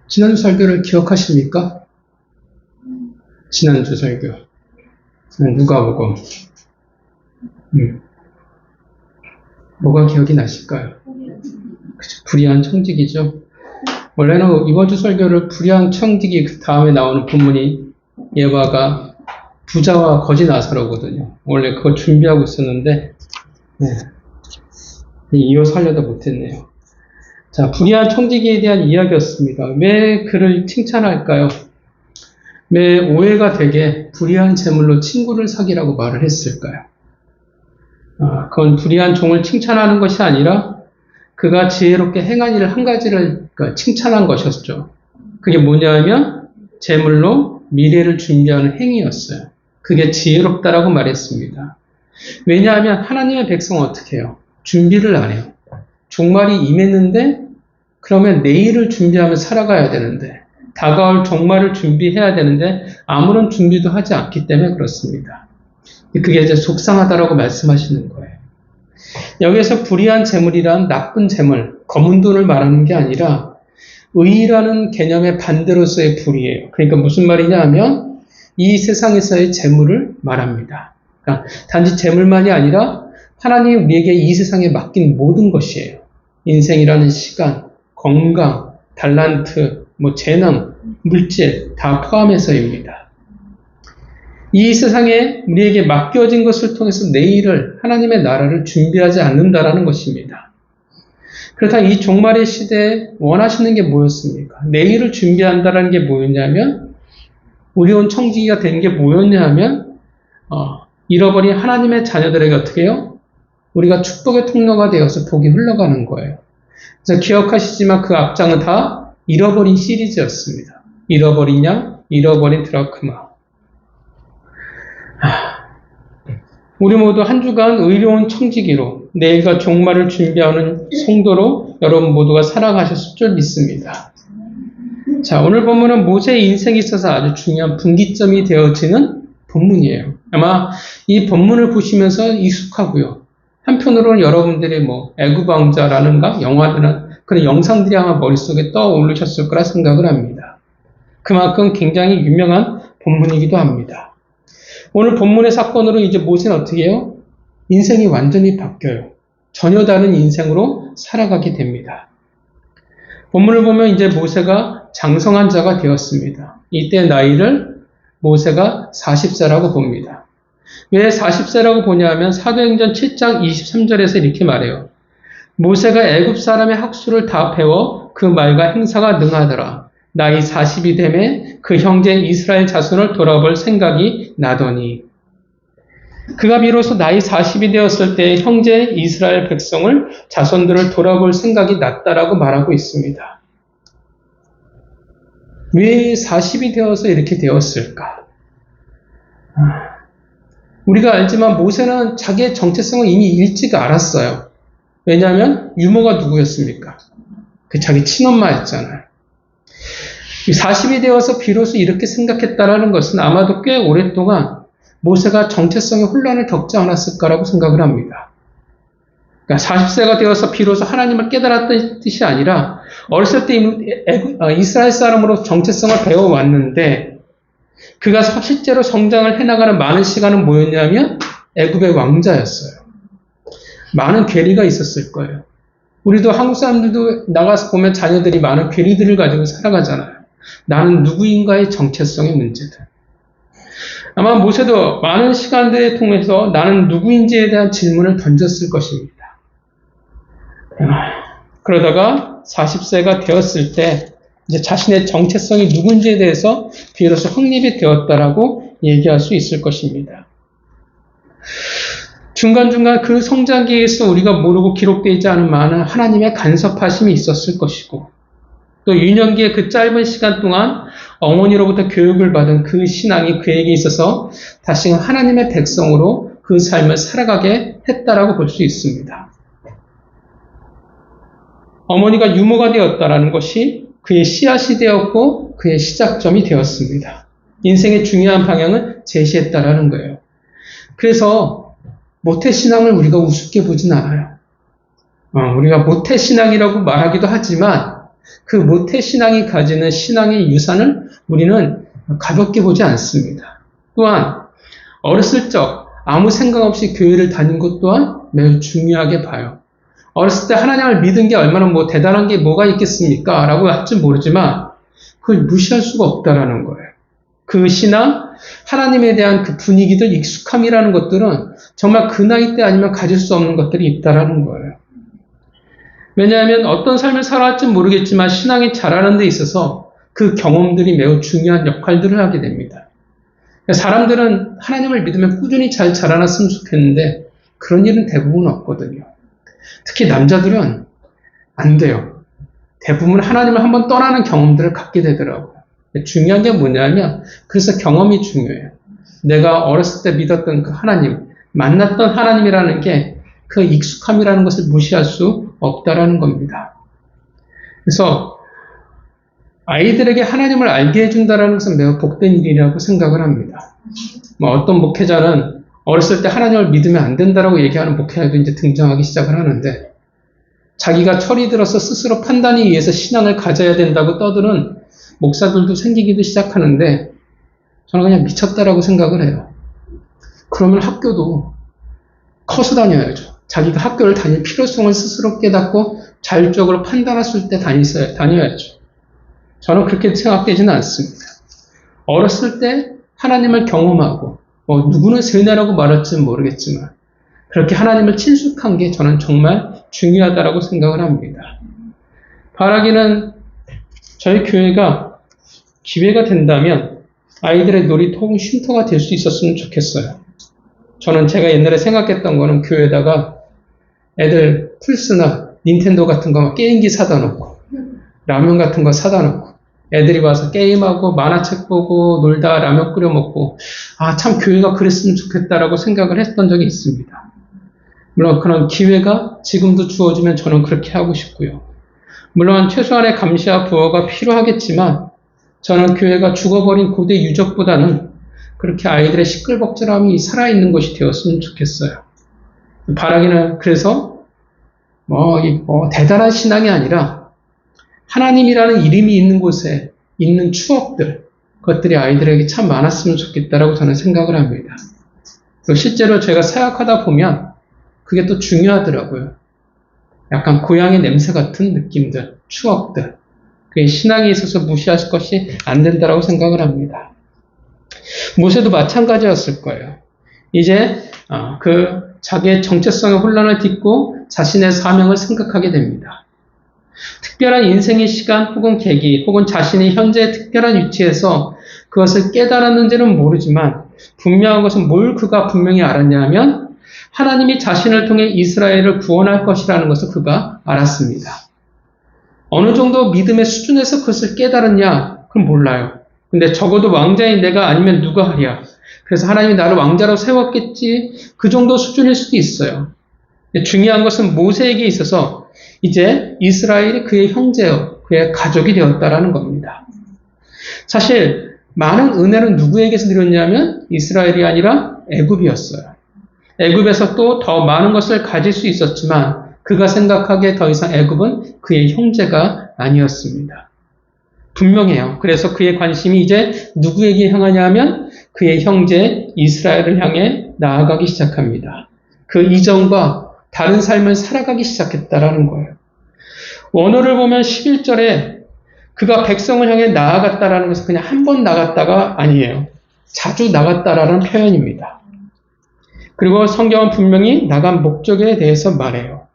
지난주 설교를 기억하십니까? 지난주 설교. 누가복음. 뭐가 기억이 나실까요? 그쵸, 불의한 청지기죠. 원래는 이번 주 설교를 불의한 청지기 그 다음에 나오는 본문이 예화가 부자와 거지 나사로거든요. 원래 그거 준비하고 있었는데 이어서하려다 못했네요. 자, 불의한 청지기에 대한 이야기였습니다. 왜 그를 칭찬할까요? 왜 오해가 되게 불의한 재물로 친구를 사귀라고 말을 했을까요? 그건 불의한 종을 칭찬하는 것이 아니라 그가 지혜롭게 행한 일 한 가지를 칭찬한 것이었죠. 그게 뭐냐면 재물로 미래를 준비하는 행위였어요. 그게 지혜롭다라고 말했습니다. 왜냐하면 하나님의 백성은 어떻게 해요? 준비를 안 해요. 종말이 임했는데 그러면 내일을 준비하며 살아가야 되는데 다가올 종말을 준비해야 되는데 아무런 준비도 하지 않기 때문에 그렇습니다. 그게 이제 속상하다라고 말씀하시는 거예요. 여기서 불의한 재물이란 나쁜 재물, 검은 돈을 말하는 게 아니라 의라는 개념의 반대로서의 불이에요. 그러니까 무슨 말이냐 하면 이 세상에서의 재물을 말합니다. 그러니까 단지 재물만이 아니라 하나님이 우리에게 이 세상에 맡긴 모든 것이에요. 인생이라는 시간, 건강, 달란트, 재능, 물질 다 포함해서입니다. 이 세상에 우리에게 맡겨진 것을 통해서 내일을 하나님의 나라를 준비하지 않는다라는 것입니다. 그렇다면 이 종말의 시대에 원하시는 게 뭐였습니까? 내일을 준비한다라는 게 뭐였냐면 우리온 청지기가 된 게 뭐였냐면 잃어버린 하나님의 자녀들에게 어떻게 해요? 우리가 축복의 통로가 되어서 복이 흘러가는 거예요. 그래서 기억하시지만 그 앞장은 다 잃어버린 시리즈였습니다. 잃어버린 양, 잃어버린 드라크마. 우리 모두 한 주간 의로운 청지기로 내일과 종말을 준비하는 성도로 여러분 모두가 살아가셨을 줄 믿습니다. 자, 오늘 본문은 모세의 인생에 있어서 아주 중요한 분기점이 되어지는 본문이에요. 아마 이 본문을 보시면서 익숙하고요. 한편으로는 여러분들이 애굽 왕자라는가 영화나 그런 영상들이 아마 머릿속에 떠오르셨을 거라 생각을 합니다. 그만큼 굉장히 유명한 본문이기도 합니다. 오늘 본문의 사건으로 이제 모세는 어떻게 해요? 인생이 완전히 바뀌어요. 전혀 다른 인생으로 살아가게 됩니다. 본문을 보면 이제 모세가 장성한 자가 되었습니다. 이때 나이를 모세가 40세라고 봅니다. 왜 40세라고 보냐면 사도행전 7장 23절에서 이렇게 말해요. 모세가 애굽 사람의 학수를 다 배워 그 말과 행사가 능하더라. 나이 40이 되매 그 형제 이스라엘 자손을 돌아볼 생각이 나더니 그가 비로소 나이 40이 되었을 때 형제 이스라엘 백성을 자손들을 돌아볼 생각이 났다라고 말하고 있습니다. 왜 40이 되어서 이렇게 되었을까? 우리가 알지만 모세는 자기의 정체성을 이미 일찍 알았어요. 왜냐하면 유모가 누구였습니까? 그 자기 친엄마였잖아요. 40이 되어서 비로소 이렇게 생각했다라는 것은 아마도 꽤 오랫동안 모세가 정체성의 혼란을 겪지 않았을까라고 생각을 합니다. 그러니까 40세가 되어서 비로소 하나님을 깨달았던 뜻이 아니라 어렸을 때 이스라엘 사람으로 정체성을 배워왔는데 그가 실제로 성장을 해나가는 많은 시간은 뭐였냐면 애굽의 왕자였어요. 많은 괴리가 있었을 거예요. 우리도 한국 사람들도 나가서 보면 자녀들이 많은 괴리들을 가지고 살아가잖아요. 나는 누구인가의 정체성의 문제들. 아마 모세도 많은 시간들을 통해서 나는 누구인지에 대한 질문을 던졌을 것입니다. 그러다가 40세가 되었을 때 이제 자신의 정체성이 누군지에 대해서 비로소 확립이 되었다라고 얘기할 수 있을 것입니다. 중간중간 그 성장기에서 우리가 모르고 기록되지 않은 많은 하나님의 간섭하심이 있었을 것이고 또 유년기의 그 짧은 시간 동안 어머니로부터 교육을 받은 그 신앙이 그에게 있어서 다시 하나님의 백성으로 그 삶을 살아가게 했다라고 볼 수 있습니다. 어머니가 유모가 되었다라는 것이 그의 씨앗이 되었고 그의 시작점이 되었습니다. 인생의 중요한 방향을 제시했다라는 거예요. 그래서 모태신앙을 우리가 우습게 보진 않아요. 우리가 모태신앙이라고 말하기도 하지만 그 모태신앙이 가지는 신앙의 유산을 우리는 가볍게 보지 않습니다. 또한 어렸을 적 아무 생각 없이 교회를 다닌 것 또한 매우 중요하게 봐요. 어렸을 때 하나님을 믿은 게 얼마나 대단한 게 뭐가 있겠습니까? 라고 할지 모르지만 그걸 무시할 수가 없다라는 거예요. 그 신앙, 하나님에 대한 그 분위기들, 익숙함이라는 것들은 정말 그 나이 때 아니면 가질 수 없는 것들이 있다라는 거예요. 왜냐하면 어떤 삶을 살아왔지 모르겠지만 신앙이 자라는 데 있어서 그 경험들이 매우 중요한 역할들을 하게 됩니다. 사람들은 하나님을 믿으면 꾸준히 잘 자라났으면 좋겠는데 그런 일은 대부분 없거든요. 특히 남자들은 안 돼요. 대부분 하나님을 한번 떠나는 경험들을 갖게 되더라고요. 중요한 게 뭐냐면 그래서 경험이 중요해요. 내가 어렸을 때 믿었던 그 하나님, 만났던 하나님이라는 게 그 익숙함이라는 것을 무시할 수 없다라는 겁니다. 그래서 아이들에게 하나님을 알게 해준다는 것은 매우 복된 일이라고 생각을 합니다. 어떤 목회자는 어렸을 때 하나님을 믿으면 안 된다라고 얘기하는 목회자도 이제 등장하기 시작을 하는데 자기가 철이 들어서 스스로 판단에 의해서 신앙을 가져야 된다고 떠드는 목사들도 생기기도 시작하는데 저는 그냥 미쳤다라고 생각을 해요. 그러면 학교도 커서 다녀야죠. 자기가 학교를 다닐 필요성을 스스로 깨닫고 자율적으로 판단할 수 있을 때 다녀야죠. 저는 그렇게 생각되지는 않습니다. 어렸을 때 하나님을 경험하고 누구는 세뇌라고 말할지는 모르겠지만 그렇게 하나님을 친숙한 게 저는 정말 중요하다라고 생각을 합니다. 바라기는 저희 교회가 기회가 된다면 아이들의 놀이터 혹은 쉼터가 될 수 있었으면 좋겠어요. 저는 제가 옛날에 생각했던 거는 교회에다가 애들 플스나 닌텐도 같은 거 게임기 사다 놓고 라면 같은 거 사다 놓고 애들이 와서 게임하고 만화책 보고 놀다 라면 끓여 먹고 참 교회가 그랬으면 좋겠다라고 생각을 했던 적이 있습니다. 물론 그런 기회가 지금도 주어지면 저는 그렇게 하고 싶고요. 물론 최소한의 감시와 부어가 필요하겠지만 저는 교회가 죽어버린 고대 유적보다는 그렇게 아이들의 시끌벅적함이 살아있는 것이 되었으면 좋겠어요. 바라기는 그래서 대단한 신앙이 아니라 하나님이라는 이름이 있는 곳에 있는 추억들, 그것들이 아이들에게 참 많았으면 좋겠다라고 저는 생각을 합니다. 실제로 제가 사역하다 보면 그게 또 중요하더라고요. 약간 고향의 냄새 같은 느낌들, 추억들. 그게 신앙에 있어서 무시할 것이 안 된다라고 생각을 합니다. 모세도 마찬가지였을 거예요. 이제 자기의 정체성의 혼란을 딛고 자신의 사명을 생각하게 됩니다. 특별한 인생의 시간 혹은 계기 혹은 자신의 현재의 특별한 위치에서 그것을 깨달았는지는 모르지만 분명한 것은 뭘 그가 분명히 알았냐면 하나님이 자신을 통해 이스라엘을 구원할 것이라는 것을 그가 알았습니다. 어느 정도 믿음의 수준에서 그것을 깨달았냐? 그건 몰라요. 근데 적어도 왕자인 내가 아니면 누가 하랴. 그래서 하나님이 나를 왕자로 세웠겠지. 그 정도 수준일 수도 있어요. 중요한 것은 모세에게 있어서 이제 이스라엘이 그의 형제요, 그의 가족이 되었다라는 겁니다. 사실 많은 은혜는 누구에게서 드렸냐면 이스라엘이 아니라 애굽이었어요. 애굽에서 또 더 많은 것을 가질 수 있었지만 그가 생각하기에 더 이상 애굽은 그의 형제가 아니었습니다. 분명해요. 그래서 그의 관심이 이제 누구에게 향하냐 하면 그의 형제 이스라엘을 향해 나아가기 시작합니다. 그 이전과 다른 삶을 살아가기 시작했다라는 거예요. 원어를 보면 11절에 그가 백성을 향해 나아갔다라는 것은 그냥 한 번 나갔다가 아니에요. 자주 나갔다라는 표현입니다. 그리고 성경은 분명히 나간 목적에 대해서 말해요.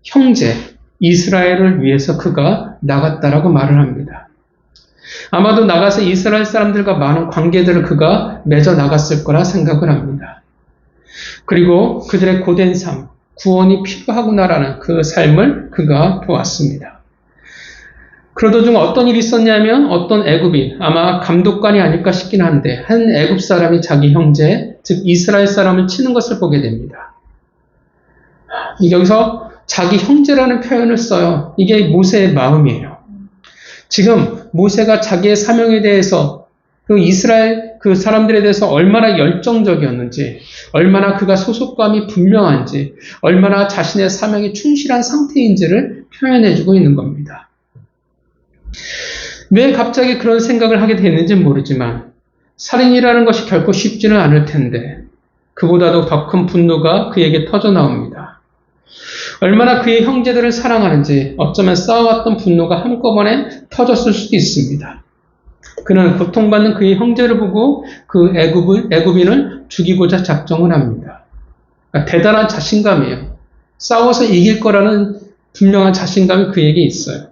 형제, 이스라엘을 위해서 그가 나갔다라고 말을 합니다. 아마도 나가서 이스라엘 사람들과 많은 관계들을 그가 맺어 나갔을 거라 생각을 합니다. 그리고 그들의 고된 삶, 구원이 필요하구나라는 그 삶을 그가 보았습니다. 그러던 중 어떤 일이 있었냐면 어떤 애굽인, 아마 감독관이 아닐까 싶긴 한데 한 애굽 사람이 자기 형제, 즉 이스라엘 사람을 치는 것을 보게 됩니다. 여기서 자기 형제라는 표현을 써요. 이게 모세의 마음이에요. 지금 모세가 자기의 사명에 대해서 그 이스라엘 그 사람들에 대해서 얼마나 열정적이었는지, 얼마나 그가 소속감이 분명한지, 얼마나 자신의 사명에 충실한 상태인지를 표현해주고 있는 겁니다. 왜 갑자기 그런 생각을 하게 됐는지는 모르지만 살인이라는 것이 결코 쉽지는 않을 텐데 그보다도 더 큰 분노가 그에게 터져 나옵니다. 얼마나 그의 형제들을 사랑하는지 어쩌면 쌓아왔던 분노가 한꺼번에 터졌을 수도 있습니다. 그는 고통받는 그의 형제를 보고 그 애굽인을 죽이고자 작정을 합니다. 그러니까 대단한 자신감이에요. 싸워서 이길 거라는 분명한 자신감이 그에게 있어요.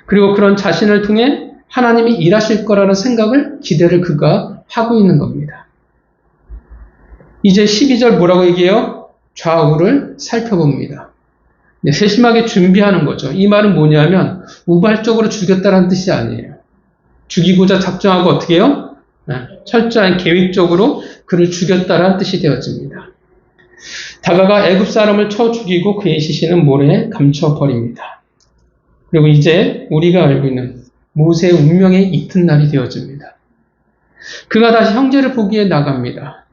그리고 그런 자신을 통해 하나님이 일하실 거라는 생각을, 기대를 그가 하고 있는 겁니다. 이제 12절 뭐라고 얘기해요? 좌우를 살펴봅니다. 세심하게 준비하는 거죠. 이 말은 뭐냐면 우발적으로 죽였다는 뜻이 아니에요. 죽이고자 작정하고 어떻게 해요? 철저한 계획적으로 그를 죽였다는 뜻이 되어집니다. 다가가 애굽 사람을 쳐 죽이고 그의 시신은 모래에 감춰버립니다. 그리고 이제 우리가 알고 있는 모세의 운명의 이튿날이 되어집니다. 그가 다시 형제를 보기에 나갑니다.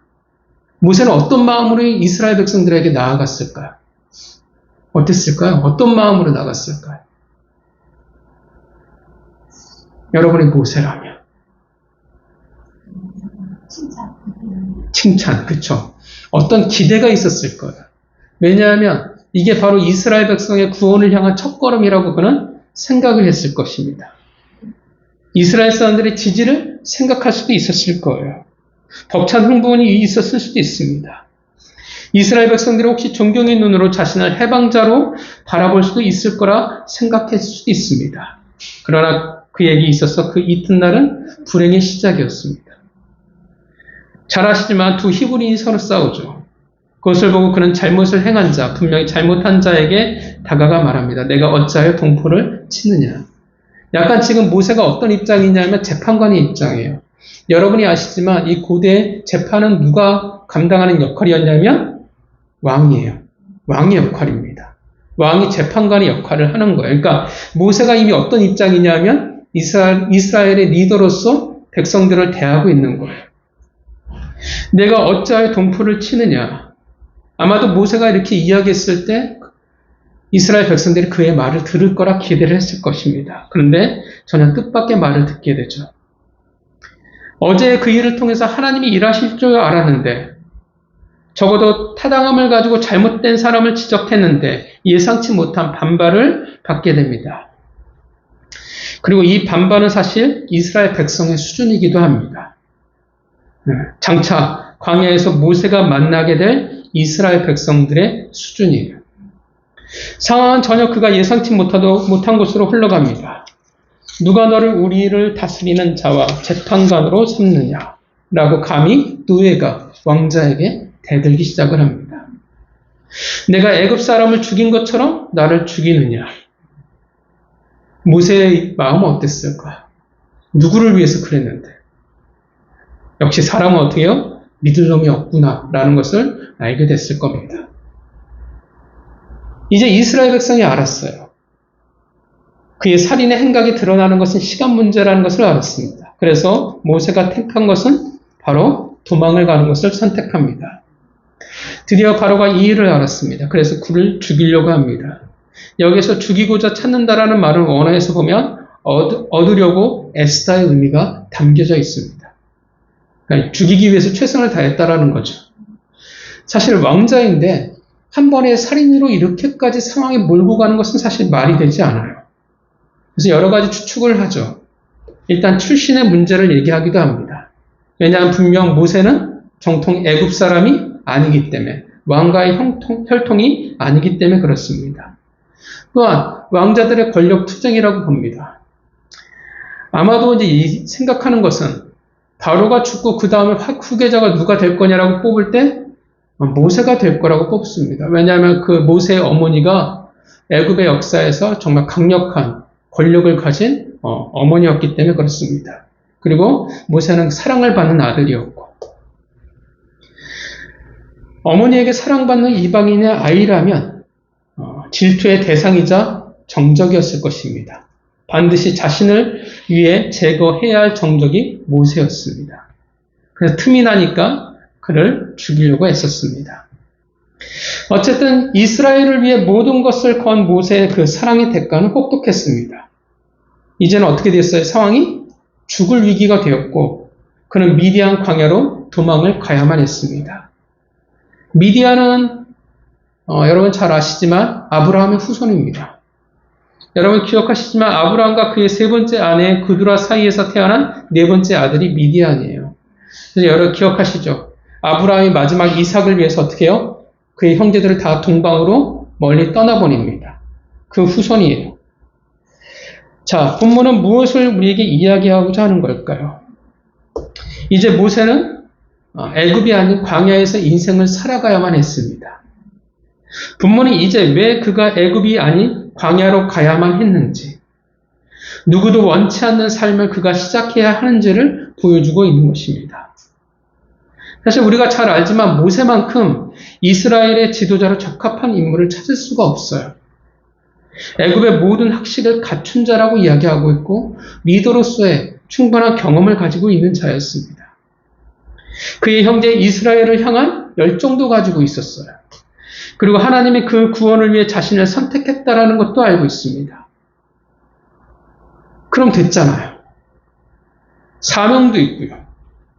모세는 어떤 마음으로 이스라엘 백성들에게 나아갔을까요? 어땠을까요? 어떤 마음으로 나갔을까요? 여러분의 모세라면 칭찬, 그쵸? 어떤 기대가 있었을 거예요. 왜냐하면 이게 바로 이스라엘 백성의 구원을 향한 첫걸음이라고 그는 생각을 했을 것입니다. 이스라엘 사람들의 지지를 생각할 수도 있었을 거예요. 벅찬 흥분이 있었을 수도 있습니다. 이스라엘 백성들이 혹시 존경의 눈으로 자신을 해방자로 바라볼 수도 있을 거라 생각했을 수도 있습니다. 그러나 그에게 있어서 그 이튿날은 불행의 시작이었습니다. 잘 아시지만 두 히브리인이 서로 싸우죠. 그것을 보고 그는 잘못을 행한 자, 분명히 잘못한 자에게 다가가 말합니다. 내가 어찌하여 동포를 치느냐. 약간 지금 모세가 어떤 입장이냐면 재판관의 입장이에요. 여러분이 아시지만 이 고대 재판은 누가 감당하는 역할이었냐면 왕이에요. 왕의 역할입니다. 왕이 재판관의 역할을 하는 거예요. 그러니까 모세가 이미 어떤 입장이냐면 이스라엘의 리더로서 백성들을 대하고 있는 거예요. 내가 어찌하여 동포를 치느냐. 아마도 모세가 이렇게 이야기했을 때 이스라엘 백성들이 그의 말을 들을 거라 기대를 했을 것입니다. 그런데 전혀 뜻밖의 말을 듣게 되죠. 어제 그 일을 통해서 하나님이 일하실 줄 알았는데 적어도 타당함을 가지고 잘못된 사람을 지적했는데 예상치 못한 반발을 받게 됩니다. 그리고 이 반발은 사실 이스라엘 백성의 수준이기도 합니다. 장차 광야에서 모세가 만나게 될 이스라엘 백성들의 수준이에요. 상황은 전혀 그가 예상치 못한 곳으로 흘러갑니다. 누가 너를 우리를 다스리는 자와 재판관으로 삼느냐 라고 감히 노예가 왕자에게 대들기 시작을 합니다. 내가 애굽 사람을 죽인 것처럼 나를 죽이느냐. 모세의 마음은 어땠을까? 누구를 위해서 그랬는데. 역시 사람은 어떻게 해요? 믿을 놈이 없구나 라는 것을 알게 됐을 겁니다. 이제 이스라엘 백성이 알았어요. 그의 살인의 행각이 드러나는 것은 시간 문제라는 것을 알았습니다. 그래서 모세가 택한 것은 바로 도망을 가는 것을 선택합니다. 드디어 바로가 이 일을 알았습니다. 그래서 그를 죽이려고 합니다. 여기서 죽이고자 찾는다라는 말을 원어에서 보면 얻으려고 애쓰다의 의미가 담겨져 있습니다. 그러니까 죽이기 위해서 최선을 다했다라는 거죠. 사실 왕자인데 한 번의 살인으로 이렇게까지 상황에 몰고 가는 것은 사실 말이 되지 않아요. 그래서 여러 가지 추측을 하죠. 일단 출신의 문제를 얘기하기도 합니다. 왜냐하면 분명 모세는 정통 애굽 사람이 아니기 때문에 왕가의 혈통이 아니기 때문에 그렇습니다. 또한 왕자들의 권력 투쟁이라고 봅니다. 아마도 이제 생각하는 것은 바로가 죽고 그 다음에 후계자가 누가 될 거냐라고 뽑을 때 모세가 될 거라고 뽑습니다. 왜냐하면 그 모세의 어머니가 애굽의 역사에서 정말 강력한 권력을 가진 어머니였기 때문에 그렇습니다. 그리고 모세는 사랑을 받는 아들이었고 어머니에게 사랑받는 이방인의 아이라면 질투의 대상이자 정적이었을 것입니다. 반드시 자신을 위해 제거해야 할 정적이 모세였습니다. 그래서 틈이 나니까 그를 죽이려고 했었습니다. 어쨌든 이스라엘을 위해 모든 것을 건 모세의 그 사랑의 대가는 혹독했습니다. 이제는 어떻게 됐어요? 상황이 죽을 위기가 되었고 그는 미디안 광야로 도망을 가야만 했습니다. 미디안은 여러분 잘 아시지만 아브라함의 후손입니다. 여러분 기억하시지만 아브라함과 그의 세 번째 아내 그두라 사이에서 태어난 네 번째 아들이 미디안이에요. 그래서 여러분 기억하시죠? 아브라함이 마지막 이삭을 위해서 어떻게 해요? 그의 형제들을 다 동방으로 멀리 떠나보냅니다. 그 후손이에요. 자, 본문은 무엇을 우리에게 이야기하고자 하는 걸까요? 이제 모세는 애굽이 아닌 광야에서 인생을 살아가야만 했습니다. 본문은 이제 왜 그가 애굽이 아닌 광야로 가야만 했는지, 누구도 원치 않는 삶을 그가 시작해야 하는지를 보여주고 있는 것입니다. 사실 우리가 잘 알지만 모세만큼 이스라엘의 지도자로 적합한 인물을 찾을 수가 없어요. 애굽의 모든 학식을 갖춘 자라고 이야기하고 있고 리더로서의 충분한 경험을 가지고 있는 자였습니다. 그의 형제 이스라엘을 향한 열정도 가지고 있었어요. 그리고 하나님이 그 구원을 위해 자신을 선택했다라는 것도 알고 있습니다. 그럼 됐잖아요. 사명도 있고요.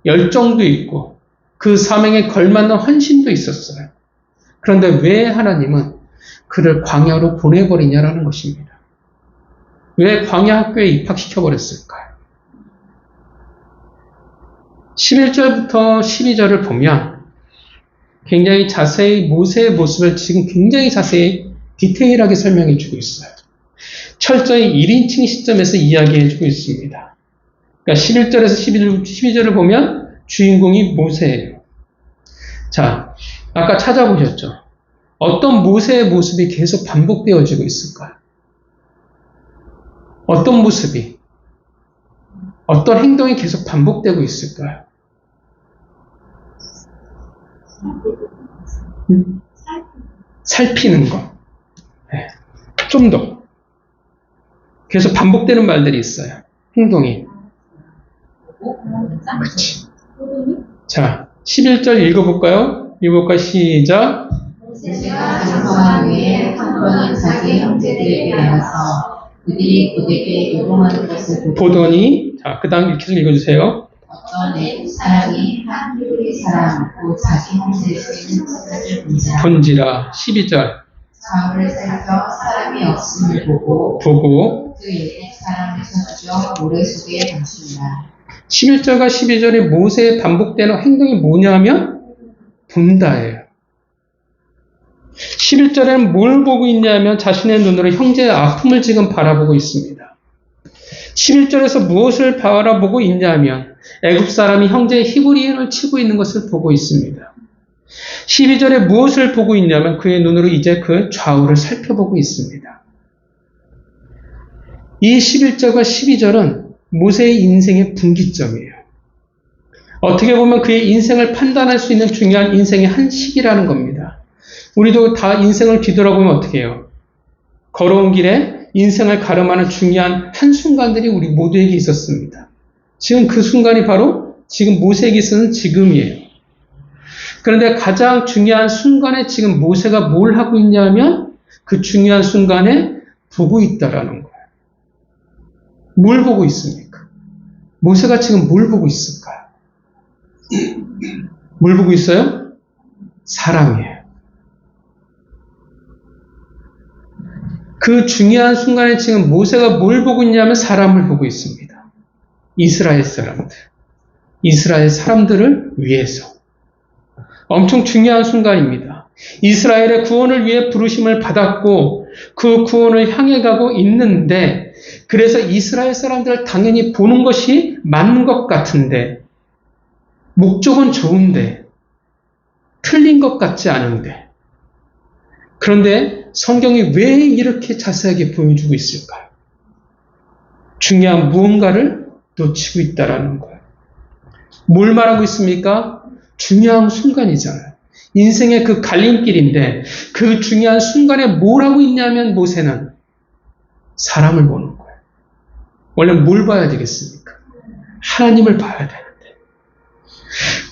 열정도 있고 그 사명에 걸맞는 헌신도 있었어요. 그런데 왜 하나님은 그를 광야로 보내버리냐라는 것입니다. 왜 광야 학교에 입학시켜버렸을까요? 11절부터 12절을 보면 굉장히 자세히 모세의 모습을 지금 굉장히 자세히 디테일하게 설명해 주고 있어요. 철저히 1인칭 시점에서 이야기해 주고 있습니다. 그러니까 11절에서 12절을 보면 주인공이 모세예요. 자, 아까 찾아보셨죠? 어떤 모세의 모습이 계속 반복되어지고 있을까요? 어떤 모습이, 어떤 행동이 계속 반복되고 있을까요? 살피는 것. 네. 좀 더. 계속 반복되는 말들이 있어요. 행동이. 그렇지. 자, 11절 읽어볼까요? 시작. 모세가 장성한 후에 한번은 자기 형제들에게 나가서 그들이 그에게 요동하는 것을 보더니, 자, 그 다음 계속 읽어주세요. 어떤 애굽 사람이 한 히브리 사람 곧 자기 형제를 죽이는 것을 본지라. 12절. 좌우를 살펴 사람이 없음을 보고 그 애굽 사람을 쳐죽여 모래 속에 던진다. 11절과 12절에 모세의 반복되는 행동이 뭐냐면 본다예요. 11절에는 뭘 보고 있냐면 자신의 눈으로 형제의 아픔을 지금 바라보고 있습니다. 11절에서 무엇을 바라보고 있냐면 애굽 사람이 형제의 히브리인을 치고 있는 것을 보고 있습니다. 12절에 무엇을 보고 있냐면 그의 눈으로 이제 그 좌우를 살펴보고 있습니다. 이 11절과 12절은 모세의 인생의 분기점이에요. 어떻게 보면 그의 인생을 판단할 수 있는 중요한 인생의 한 시기라는 겁니다. 우리도 다 인생을 뒤돌아보면 어떻게 해요? 걸어온 길에 인생을 가름하는 중요한 한순간들이 우리 모두에게 있었습니다. 지금 그 순간이 바로 지금 모세에게 있어서는 지금이에요. 그런데 가장 중요한 순간에 지금 모세가 뭘 하고 있냐면 그 중요한 순간에 보고 있다라는 거예요. 뭘 보고 있습니까? 모세가 지금 뭘 보고 있을까요? 뭘 보고 있어요? 사람이에요. 그 중요한 순간에 지금 모세가 뭘 보고 있냐면 사람을 보고 있습니다. 이스라엘 사람들. 이스라엘 사람들을 위해서. 엄청 중요한 순간입니다. 이스라엘의 구원을 위해 부르심을 받았고 그 구원을 향해 가고 있는데 그래서 이스라엘 사람들을 당연히 보는 것이 맞는 것 같은데 목적은 좋은데 틀린 것 같지 않은데 그런데 성경이 왜 이렇게 자세하게 보여주고 있을까요? 중요한 무언가를 놓치고 있다라는 거예요. 뭘 말하고 있습니까? 중요한 순간이잖아요. 인생의 그 갈림길인데 그 중요한 순간에 뭘 하고 있냐면 모세는 사람을 보는 거예요. 원래 뭘 봐야 되겠습니까? 하나님을 봐야 되는데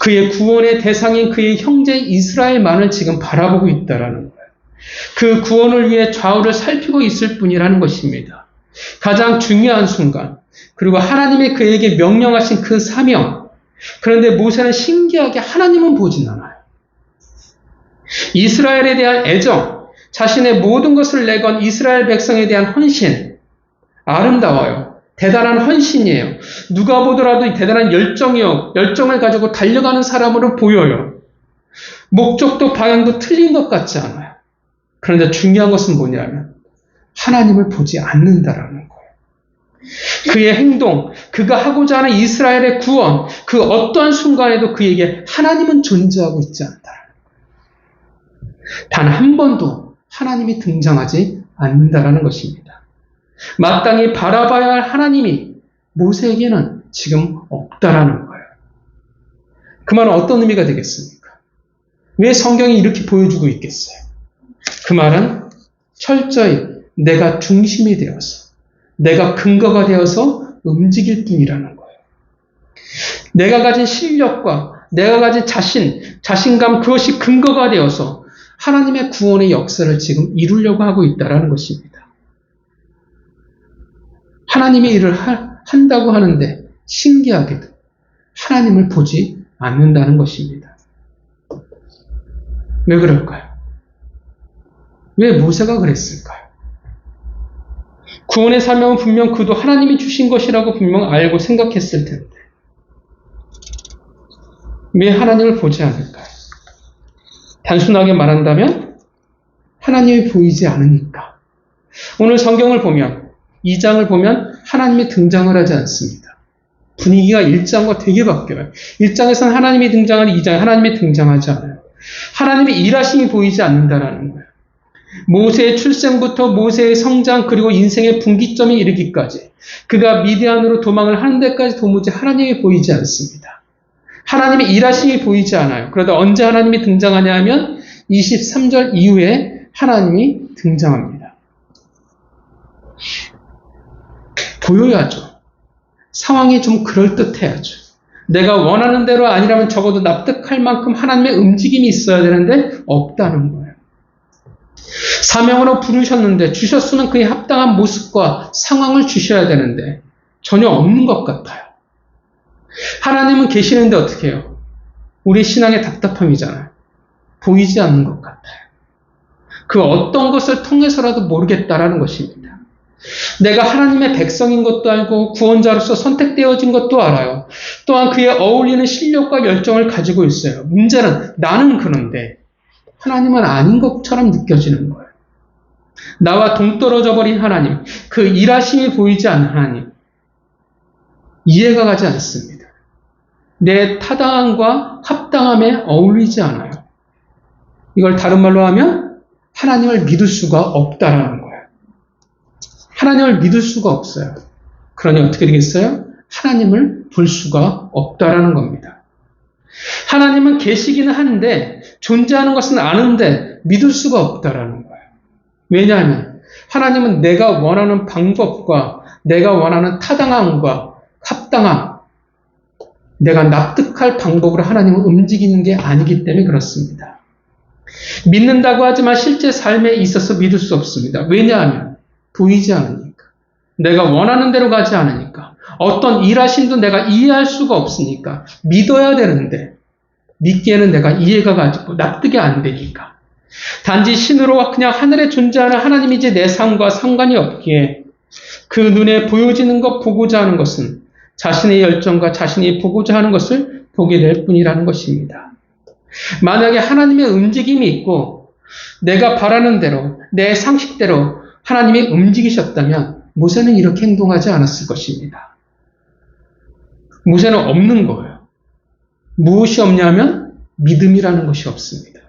그의 구원의 대상인 그의 형제 이스라엘만을 지금 바라보고 있다라는 거예요. 그 구원을 위해 좌우를 살피고 있을 뿐이라는 것입니다. 가장 중요한 순간, 그리고 하나님이 그에게 명령하신 그 사명. 그런데 모세는 신기하게 하나님은 보진 않아요. 이스라엘에 대한 애정, 자신의 모든 것을 내건 이스라엘 백성에 대한 헌신, 아름다워요. 대단한 헌신이에요. 누가 보더라도 대단한 열정을 가지고 달려가는 사람으로 보여요. 목적도 방향도 틀린 것 같지 않아요. 그런데 중요한 것은 뭐냐면 하나님을 보지 않는다라는 거예요. 그의 행동, 그가 하고자 하는 이스라엘의 구원, 그 어떠한 순간에도 그에게 하나님은 존재하고 있지 않다라는 거예요. 단 한 번도 하나님이 등장하지 않는다라는 것입니다. 마땅히 바라봐야 할 하나님이 모세에게는 지금 없다라는 거예요. 그 말은 어떤 의미가 되겠습니까? 왜 성경이 이렇게 보여주고 있겠어요? 그 말은 철저히 내가 중심이 되어서, 내가 근거가 되어서 움직일 뿐이라는 거예요. 내가 가진 실력과 내가 가진 자신감, 그것이 근거가 되어서 하나님의 구원의 역사를 지금 이루려고 하고 있다는 것입니다. 하나님의 일을 한다고 하는데 신기하게도 하나님을 보지 않는다는 것입니다. 왜 그럴까요? 왜 모세가 그랬을까요? 구원의 사명은 분명 그도 하나님이 주신 것이라고 분명 알고 생각했을 텐데 왜 하나님을 보지 않을까요? 단순하게 말한다면 하나님이 보이지 않으니까. 오늘 성경을 보면 2장을 보면 하나님이 등장을 하지 않습니다. 분위기가 1장과 되게 바뀌어요. 1장에서는 하나님이 등장하는 2장에 하나님이 등장하지 않아요. 하나님의 일하심이 보이지 않는다라는 거예요. 모세의 출생부터 모세의 성장 그리고 인생의 분기점에 이르기까지 그가 미디안으로 도망을 하는 데까지 도무지 하나님이 보이지 않습니다. 하나님의 일하심이 보이지 않아요. 그러다 언제 하나님이 등장하냐 하면 23절 이후에 하나님이 등장합니다. 보여야죠. 상황이 좀 그럴듯해야죠. 내가 원하는 대로 아니라면 적어도 납득할 만큼 하나님의 움직임이 있어야 되는데 없다는 거예요. 사명으로 부르셨는데 주셨으면 그에 합당한 모습과 상황을 주셔야 되는데 전혀 없는 것 같아요. 하나님은 계시는데 어떻게 해요? 우리 신앙의 답답함이잖아요. 보이지 않는 것 같아요. 그 어떤 것을 통해서라도 모르겠다라는 것입니다. 내가 하나님의 백성인 것도 알고 구원자로서 선택되어진 것도 알아요. 또한 그에 어울리는 실력과 열정을 가지고 있어요. 문제는 나는 그런데 하나님은 아닌 것처럼 느껴지는 거예요. 나와 동떨어져 버린 하나님, 그 일하심이 보이지 않는 하나님, 이해가 가지 않습니다. 내 타당함과 합당함에 어울리지 않아요. 이걸 다른 말로 하면 하나님을 믿을 수가 없다라는 거예요. 하나님을 믿을 수가 없어요. 그러니 어떻게 되겠어요? 하나님을 볼 수가 없다라는 겁니다. 하나님은 계시기는 하는데 존재하는 것은 아는데 믿을 수가 없다라는 거예요. 왜냐하면 하나님은 내가 원하는 방법과 내가 원하는 타당함과 합당함, 내가 납득할 방법으로 하나님은 움직이는 게 아니기 때문에 그렇습니다. 믿는다고 하지만 실제 삶에 있어서 믿을 수 없습니다. 왜냐하면 보이지 않으니까. 내가 원하는 대로 가지 않으니까. 어떤 일하심도 내가 이해할 수가 없으니까. 믿어야 되는데 믿기에는 내가 이해가 가지고 납득이 안 되니까. 단지 신으로 그냥 하늘에 존재하는 하나님이지 내 삶과 상관이 없기에 그 눈에 보여지는 것, 보고자 하는 것은 자신의 열정과 자신이 보고자 하는 것을 보게 될 뿐이라는 것입니다. 만약에 하나님의 움직임이 있고 내가 바라는 대로 내 상식대로 하나님이 움직이셨다면 모세는 이렇게 행동하지 않았을 것입니다. 모세는 없는 거예요. 무엇이 없냐면 믿음이라는 것이 없습니다.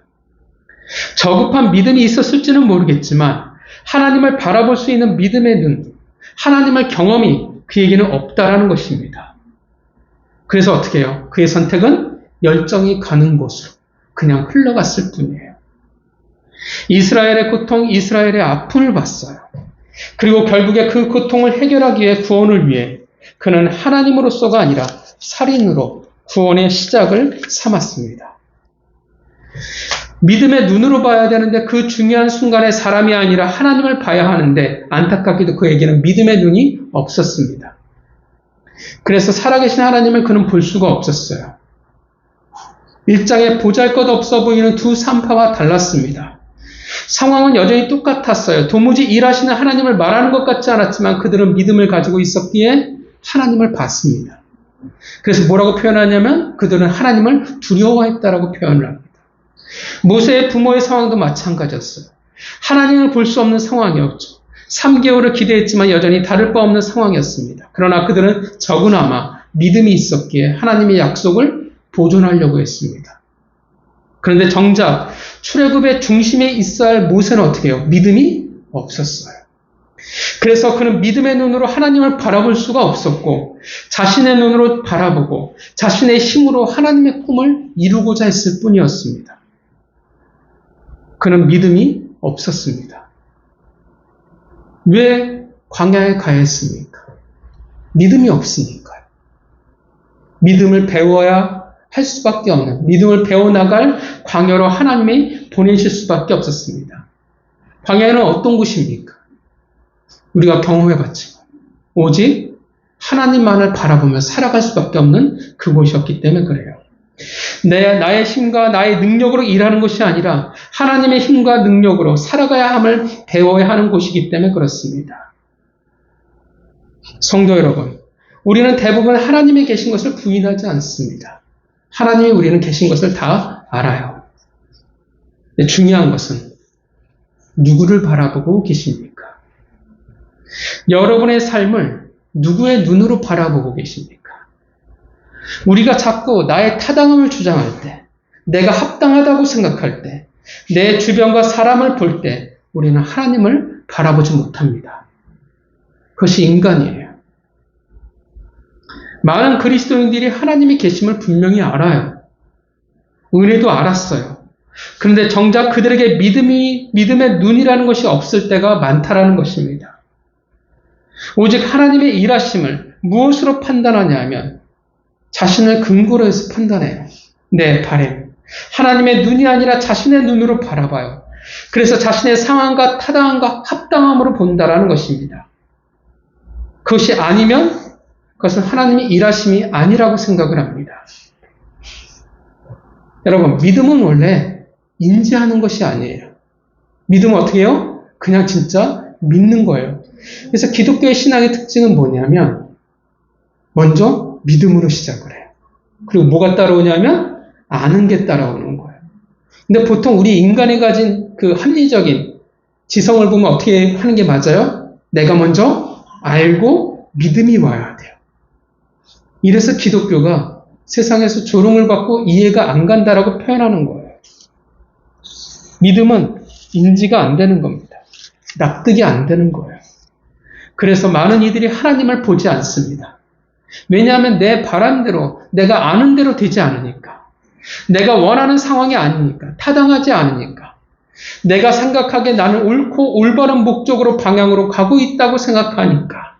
저급한 믿음이 있었을지는 모르겠지만 하나님을 바라볼 수 있는 믿음의 눈, 하나님의 경험이 그에게는 없다라는 것입니다. 그래서 어떻게 해요? 그의 선택은 열정이 가는 곳으로 그냥 흘러갔을 뿐이에요. 이스라엘의 고통, 이스라엘의 아픔을 봤어요. 그리고 결국에 그 고통을 해결하기 위해 구원을 위해 그는 하나님으로서가 아니라 살인으로 구원의 시작을 삼았습니다. 믿음의 눈으로 봐야 되는데 그 중요한 순간에 사람이 아니라 하나님을 봐야 하는데 안타깝게도 그에게는 믿음의 눈이 없었습니다. 그래서 살아계신 하나님을 그는 볼 수가 없었어요. 일장에 보잘것없어 보이는 두 산파와 달랐습니다. 상황은 여전히 똑같았어요. 도무지 일하시는 하나님을 말하는 것 같지 않았지만 그들은 믿음을 가지고 있었기에 하나님을 봤습니다. 그래서 뭐라고 표현하냐면 그들은 하나님을 두려워했다라고 표현을 합니다. 모세의 부모의 상황도 마찬가지였어요. 하나님을 볼 수 없는 상황이었죠. 3개월을 기대했지만 여전히 다를 바 없는 상황이었습니다. 그러나 그들은 적으나마 믿음이 있었기에 하나님의 약속을 보존하려고 했습니다. 그런데 정작 출애굽의 중심에 있어야 할 모세는 어떻게 해요? 믿음이 없었어요. 그래서 그는 믿음의 눈으로 하나님을 바라볼 수가 없었고 자신의 눈으로 바라보고 자신의 힘으로 하나님의 꿈을 이루고자 했을 뿐이었습니다. 그는 믿음이 없었습니다. 왜 광야에 가야 했습니까? 믿음이 없으니까요. 믿음을 배워야 할 수밖에 없는, 믿음을 배워나갈 광야로 하나님이 보내실 수밖에 없었습니다. 광야는 어떤 곳입니까? 우리가 경험해봤지만 오직 하나님만을 바라보며 살아갈 수밖에 없는 그곳이었기 때문에 그래요. 나의 힘과 나의 능력으로 일하는 것이 아니라 하나님의 힘과 능력으로 살아가야 함을 배워야 하는 곳이기 때문에 그렇습니다. 성도 여러분, 우리는 대부분 하나님이 계신 것을 부인하지 않습니다. 하나님이 우리는 계신 것을 다 알아요. 중요한 것은 누구를 바라보고 계십니까? 여러분의 삶을 누구의 눈으로 바라보고 계십니까? 우리가 자꾸 나의 타당함을 주장할 때, 내가 합당하다고 생각할 때, 내 주변과 사람을 볼 때 우리는 하나님을 바라보지 못합니다. 그것이 인간이에요. 많은 그리스도인들이 하나님이 계심을 분명히 알아요. 은혜도 알았어요. 그런데 정작 그들에게 믿음의 눈이라는 것이 없을 때가 많다라는 것입니다. 오직 하나님의 일하심을 무엇으로 판단하냐 하면 자신을 근거로 해서 판단해요. 내 바램. 하나님의 눈이 아니라 자신의 눈으로 바라봐요. 그래서 자신의 상황과 타당함과 합당함으로 본다라는 것입니다. 그것이 아니면 그것은 하나님의 일하심이 아니라고 생각을 합니다. 여러분, 믿음은 원래 인지하는 것이 아니에요. 믿음은 어떻게 해요? 그냥 진짜 믿는 거예요. 그래서 기독교의 신앙의 특징은 뭐냐면 먼저 믿음으로 시작을 해요. 그리고 뭐가 따라오냐면 아는 게 따라오는 거예요. 근데 보통 우리 인간이 가진 그 합리적인 지성을 보면 어떻게 하는 게 맞아요? 내가 먼저 알고 믿음이 와야 돼요. 이래서 기독교가 세상에서 조롱을 받고 이해가 안 간다라고 표현하는 거예요. 믿음은 인지가 안 되는 겁니다. 납득이 안 되는 거예요. 그래서 많은 이들이 하나님을 보지 않습니다. 왜냐하면 내 바람대로, 내가 아는 대로 되지 않으니까. 내가 원하는 상황이 아니니까. 타당하지 않으니까. 내가 생각하기에 나는 옳고 올바른 목적으로 방향으로 가고 있다고 생각하니까.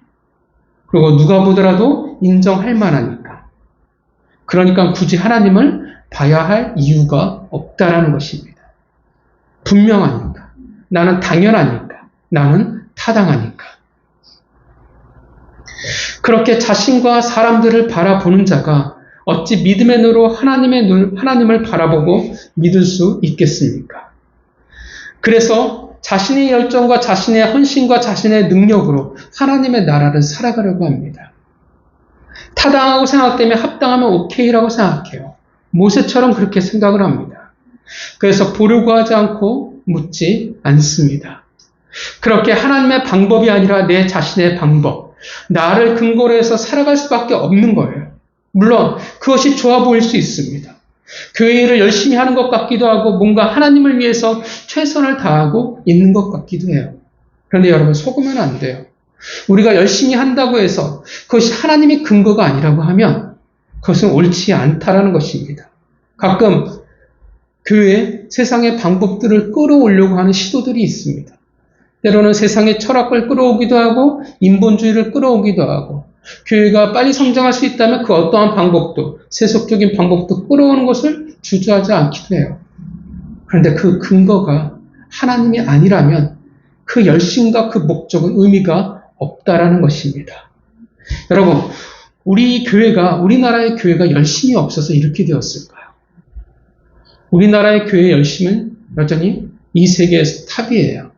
그리고 누가 보더라도 인정할 만하니까. 그러니까 굳이 하나님을 봐야 할 이유가 없다라는 것입니다. 분명하니까. 나는 당연하니까. 나는 타당하니까. 그렇게 자신과 사람들을 바라보는 자가 어찌 믿음의 눈으로 하나님을 바라보고 믿을 수 있겠습니까? 그래서 자신의 열정과 자신의 헌신과 자신의 능력으로 하나님의 나라를 살아가려고 합니다. 타당하고 생각되면 합당하면 오케이라고 생각해요. 모세처럼 그렇게 생각을 합니다. 그래서 보려고 하지 않고 묻지 않습니다. 그렇게 하나님의 방법이 아니라 내 자신의 방법, 나를 근거로 해서 살아갈 수밖에 없는 거예요. 물론 그것이 좋아 보일 수 있습니다. 교회 일을 열심히 하는 것 같기도 하고 뭔가 하나님을 위해서 최선을 다하고 있는 것 같기도 해요. 그런데 여러분 속으면 안 돼요. 우리가 열심히 한다고 해서 그것이 하나님의 근거가 아니라고 하면 그것은 옳지 않다라는 것입니다. 가끔 교회에 세상의 방법들을 끌어오려고 하는 시도들이 있습니다. 때로는 세상의 철학을 끌어오기도 하고 인본주의를 끌어오기도 하고 교회가 빨리 성장할 수 있다면 그 어떠한 방법도 세속적인 방법도 끌어오는 것을 주저하지 않기도 해요. 그런데 그 근거가 하나님이 아니라면 그 열심과 그 목적은 의미가 없다라는 것입니다. 여러분, 우리나라의 교회가 열심이 없어서 이렇게 되었을까요? 우리나라의 교회의 열심은 여전히 이 세계에서 탑이에요.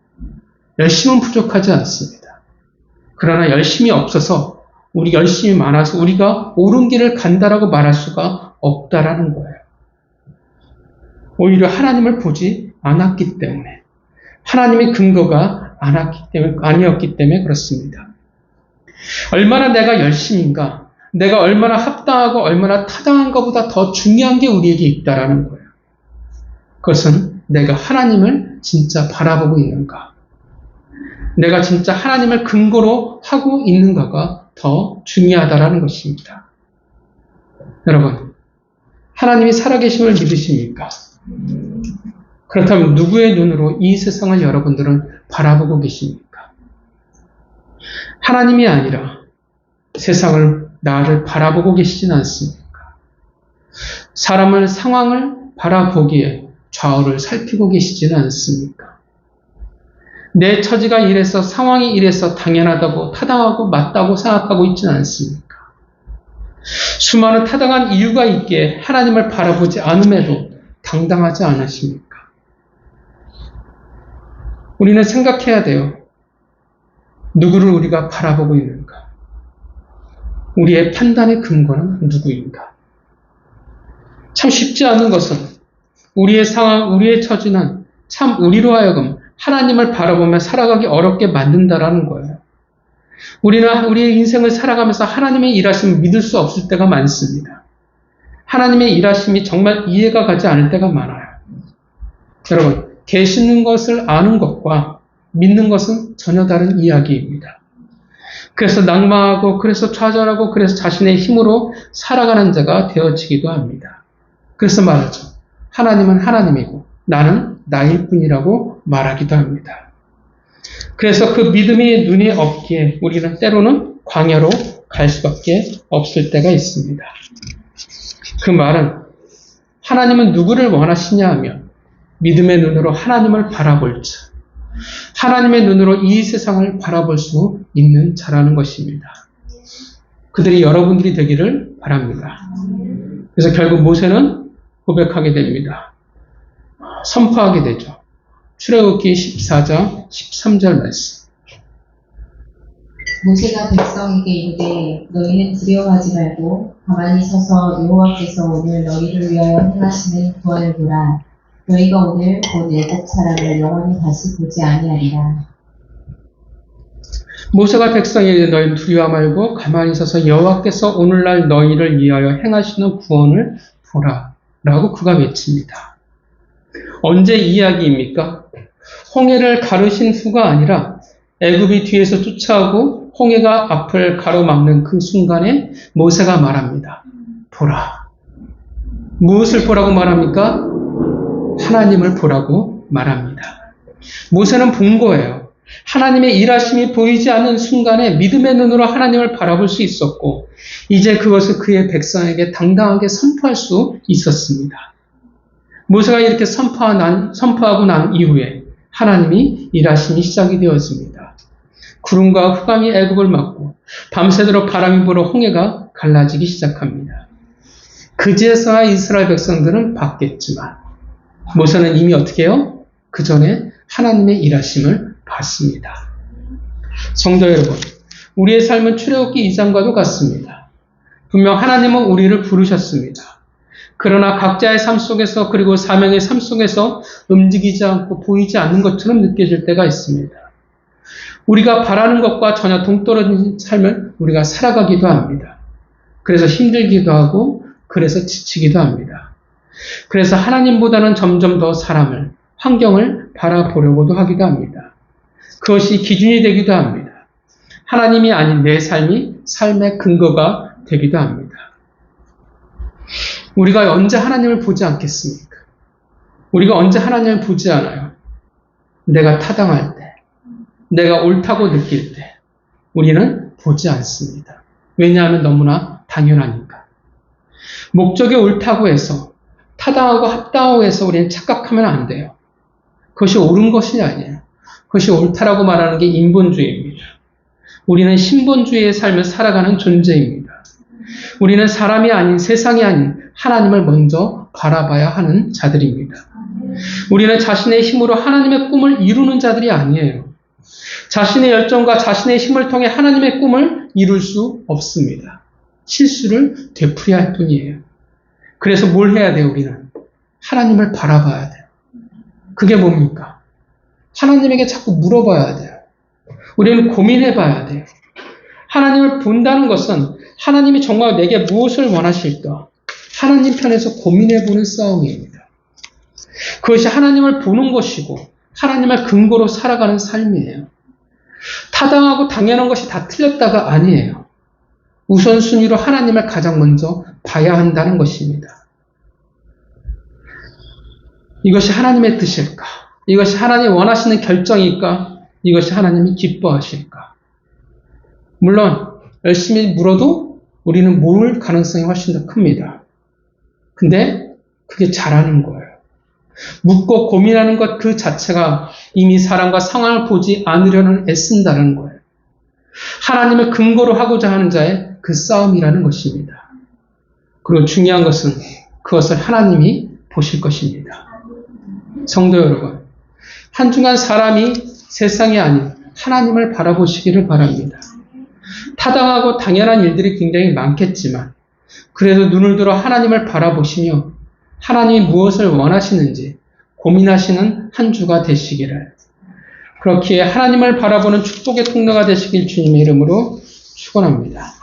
열심은 부족하지 않습니다. 그러나 열심이 없어서 우리 열심이 많아서 우리가 옳은 길을 간다라고 말할 수가 없다라는 거예요. 오히려 하나님을 보지 않았기 때문에, 하나님의 근거가 아니었기 때문에 그렇습니다. 얼마나 내가 열심인가, 내가 얼마나 합당하고 얼마나 타당한 것보다 더 중요한 게 우리에게 있다라는 거예요. 그것은 내가 하나님을 진짜 바라보고 있는가, 내가 진짜 하나님을 근거로 하고 있는가가 더 중요하다라는 것입니다. 여러분, 하나님이 살아계심을 믿으십니까? 그렇다면 누구의 눈으로 이 세상을 여러분들은 바라보고 계십니까? 하나님이 아니라 세상을, 나를 바라보고 계시진 않습니까? 사람을, 상황을 바라보기에 좌우를 살피고 계시지는 않습니까? 내 처지가 이래서, 상황이 이래서 당연하다고, 타당하고 맞다고 생각하고 있지는 않습니까? 수많은 타당한 이유가 있기에 하나님을 바라보지 않음에도 당당하지 않으십니까? 우리는 생각해야 돼요. 누구를 우리가 바라보고 있는가? 우리의 판단의 근거는 누구인가? 참 쉽지 않은 것은 우리의 상황, 우리의 처지는 참 우리로 하여금 하나님을 바라보며 살아가기 어렵게 만든다라는 거예요. 우리는 우리의 인생을 살아가면서 하나님의 일하심을 믿을 수 없을 때가 많습니다. 하나님의 일하심이 정말 이해가 가지 않을 때가 많아요. 여러분, 계시는 것을 아는 것과 믿는 것은 전혀 다른 이야기입니다. 그래서 낭망하고, 그래서 좌절하고, 그래서 자신의 힘으로 살아가는 자가 되어지기도 합니다. 그래서 말하죠. 하나님은 하나님이고 나는 나일 뿐이라고 말하기도 합니다. 그래서 그 믿음이 눈에 없기에 우리는 때로는 광야로 갈 수밖에 없을 때가 있습니다. 그 말은 하나님은 누구를 원하시냐 하면 믿음의 눈으로 하나님을 바라볼 자, 하나님의 눈으로 이 세상을 바라볼 수 있는 자라는 것입니다. 그들이 여러분들이 되기를 바랍니다. 그래서 결국 모세는 고백하게 됩니다. 선포하게 되죠. 출애굽기 14장 13절 말씀. 모세가 백성에게 이르되 너희는 두려워하지 말고 가만히 서서 여호와께서 오늘 너희를 위하여 행하시는 구원을 보라. 너희가 오늘 곧 애굽 사람을 영원히 다시 보지 아니하리라. 모세가 백성에게 너희는 두려워 말고 가만히 서서 여호와께서 오늘날 너희를 위하여 행하시는 구원을 보라 라고 그가 외칩니다. 언제 이야기입니까? 홍해를 가르신 후가 아니라 애굽이 뒤에서 쫓아오고 홍해가 앞을 가로막는 그 순간에 모세가 말합니다. 보라. 무엇을 보라고 말합니까? 하나님을 보라고 말합니다. 모세는 본 거예요. 하나님의 일하심이 보이지 않는 순간에 믿음의 눈으로 하나님을 바라볼 수 있었고 이제 그것을 그의 백성에게 당당하게 선포할 수 있었습니다. 모세가 이렇게 선포하고 난 이후에 하나님이 일하심이 시작이 되었습니다. 구름과 흑암이 애굽을 막고 밤새도록 바람이 불어 홍해가 갈라지기 시작합니다. 그제서야 이스라엘 백성들은 봤겠지만 모세는 이미 어떻게 해요? 그 전에 하나님의 일하심을 봤습니다. 성도 여러분, 우리의 삶은 출애굽기 2장과도 같습니다. 분명 하나님은 우리를 부르셨습니다. 그러나 각자의 삶 속에서 그리고 사명의 삶 속에서 움직이지 않고 보이지 않는 것처럼 느껴질 때가 있습니다. 우리가 바라는 것과 전혀 동떨어진 삶을 우리가 살아가기도 합니다. 그래서 힘들기도 하고 그래서 지치기도 합니다. 그래서 하나님보다는 점점 더 사람을, 환경을 바라보려고도 하기도 합니다. 그것이 기준이 되기도 합니다. 하나님이 아닌 내 삶이 삶의 근거가 되기도 합니다. 우리가 언제 하나님을 보지 않겠습니까? 우리가 언제 하나님을 보지 않아요? 내가 타당할 때, 내가 옳다고 느낄 때 우리는 보지 않습니다. 왜냐하면 너무나 당연하니까. 목적이 옳다고 해서 타당하고 합당하고 해서 우리는 착각하면 안 돼요. 그것이 옳은 것이 아니에요. 그것이 옳다라고 말하는 게 인본주의입니다. 우리는 신본주의의 삶을 살아가는 존재입니다. 우리는 사람이 아닌 세상이 아닌 하나님을 먼저 바라봐야 하는 자들입니다. 우리는 자신의 힘으로 하나님의 꿈을 이루는 자들이 아니에요. 자신의 열정과 자신의 힘을 통해 하나님의 꿈을 이룰 수 없습니다. 실수를 되풀이할 뿐이에요. 그래서 뭘 해야 돼요, 우리는? 하나님을 바라봐야 돼요. 그게 뭡니까? 하나님에게 자꾸 물어봐야 돼요. 우리는 고민해봐야 돼요. 하나님을 본다는 것은 하나님이 정말 내게 무엇을 원하실까? 하나님 편에서 고민해보는 싸움입니다. 그것이 하나님을 보는 것이고 하나님을 근거로 살아가는 삶이에요. 타당하고 당연한 것이 다 틀렸다가 아니에요. 우선순위로 하나님을 가장 먼저 봐야 한다는 것입니다. 이것이 하나님의 뜻일까? 이것이 하나님이 원하시는 결정일까? 이것이 하나님이 기뻐하실까? 물론 열심히 물어도 우리는 모를 가능성이 훨씬 더 큽니다. 근데 그게 잘하는 거예요. 묻고 고민하는 것 그 자체가 이미 사람과 상황을 보지 않으려는 애쓴다는 거예요. 하나님을 근거로 하고자 하는 자의 그 싸움이라는 것입니다. 그리고 중요한 것은 그것을 하나님이 보실 것입니다. 성도 여러분, 한 주간 사람이 세상이 아닌 하나님을 바라보시기를 바랍니다. 타당하고 당연한 일들이 굉장히 많겠지만 그래도 눈을 들어 하나님을 바라보시며 하나님이 무엇을 원하시는지 고민하시는 한 주가 되시기를, 그렇기에 하나님을 바라보는 축복의 통로가 되시길 주님의 이름으로 축원합니다.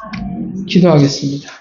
기도하겠습니다.